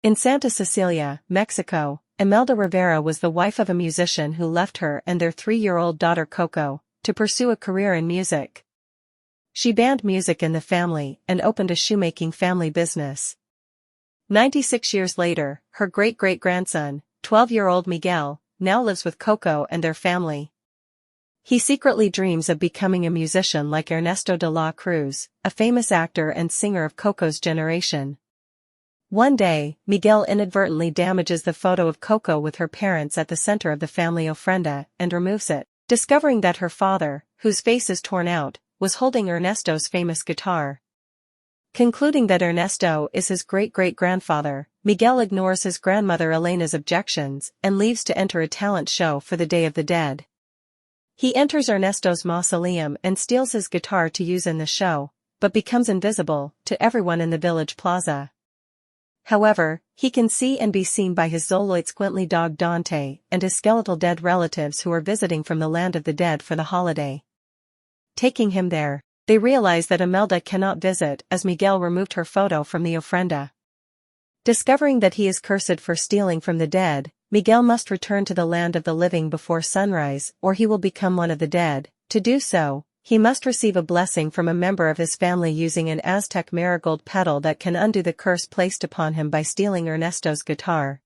In Santa Cecilia, Mexico, Imelda Rivera was the wife of a musician who left her and their 3-year-old daughter Coco to pursue a career in music. She banned music in the family and opened a shoemaking family business. 96 years later, her great-great-grandson, 12-year-old Miguel, now lives with Coco and their family. He secretly dreams of becoming a musician like Ernesto de la Cruz, a famous actor and singer of Coco's generation. One day, Miguel inadvertently damages the photo of Coco with her parents at the center of the family ofrenda and removes it, discovering that her father, whose face is torn out, was holding Ernesto's famous guitar. Concluding that Ernesto is his great-great-grandfather, Miguel ignores his grandmother Elena's objections and leaves to enter a talent show for the Day of the Dead. He enters Ernesto's mausoleum and steals his guitar to use in the show, but becomes invisible to everyone in the village plaza. However, he can see and be seen by his Xoloitzcuintli dog Dante and his skeletal dead relatives who are visiting from the land of the dead for the holiday. Taking him there, they realize that Imelda cannot visit as Miguel removed her photo from the ofrenda. Discovering that he is cursed for stealing from the dead, Miguel must return to the land of the living before sunrise or he will become one of the dead. To do so, he must receive a blessing from a member of his family using an Aztec marigold petal that can undo the curse placed upon him by stealing Ernesto's guitar.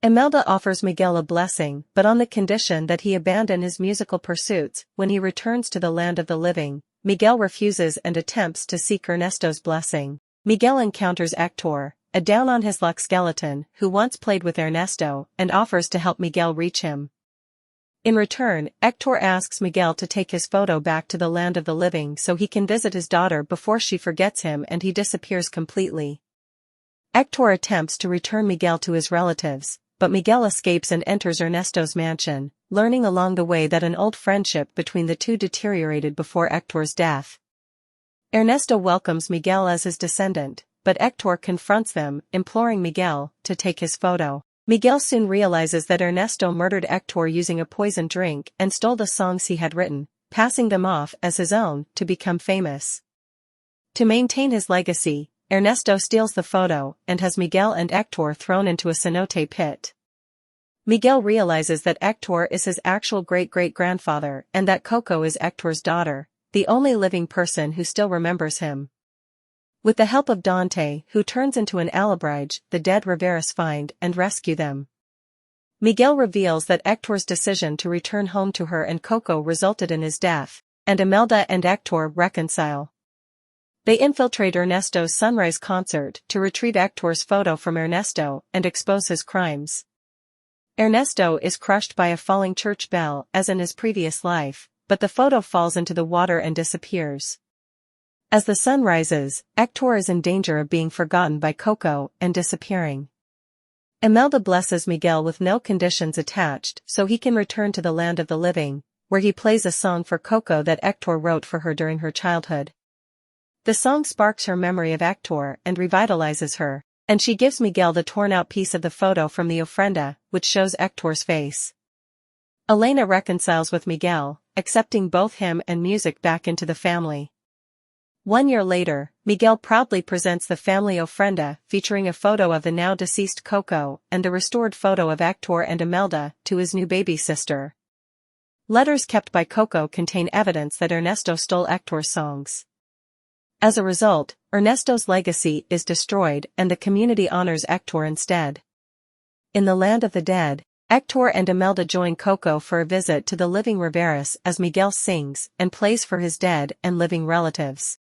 Imelda offers Miguel a blessing but on the condition that he abandon his musical pursuits. When he returns to the land of the living, Miguel refuses and attempts to seek Ernesto's blessing. Miguel encounters Hector, a down-on-his-luck skeleton who once played with Ernesto and offers to help Miguel reach him. In return, Hector asks Miguel to take his photo back to the land of the living so he can visit his daughter before she forgets him and he disappears completely. Hector attempts to return Miguel to his relatives, but Miguel escapes and enters Ernesto's mansion, learning along the way that an old friendship between the two deteriorated before Hector's death. Ernesto welcomes Miguel as his descendant, but Hector confronts them, imploring Miguel to take his photo. Miguel soon realizes that Ernesto murdered Hector using a poisoned drink and stole the songs he had written, passing them off as his own to become famous. To maintain his legacy, Ernesto steals the photo and has Miguel and Hector thrown into a cenote pit. Miguel realizes that Hector is his actual great-great-grandfather and that Coco is Hector's daughter, the only living person who still remembers him. With the help of Dante, who turns into an Alabrige, the dead Riveras find and rescue them. Miguel reveals that Hector's decision to return home to her and Coco resulted in his death, and Imelda and Hector reconcile. They infiltrate Ernesto's sunrise concert to retrieve Hector's photo from Ernesto and expose his crimes. Ernesto is crushed by a falling church bell as in his previous life, but the photo falls into the water and disappears. As the sun rises, Hector is in danger of being forgotten by Coco and disappearing. Imelda blesses Miguel with no conditions attached so he can return to the land of the living, where he plays a song for Coco that Hector wrote for her during her childhood. The song sparks her memory of Hector and revitalizes her, and she gives Miguel the torn-out piece of the photo from the ofrenda, which shows Hector's face. Elena reconciles with Miguel, accepting both him and music back into the family. 1 year later, Miguel proudly presents the family ofrenda featuring a photo of the now-deceased Coco and the restored photo of Hector and Imelda to his new baby sister. Letters kept by Coco contain evidence that Ernesto stole Hector's songs. As a result, Ernesto's legacy is destroyed and the community honors Hector instead. In the land of the dead, Hector and Imelda join Coco for a visit to the living Riveras as Miguel sings and plays for his dead and living relatives.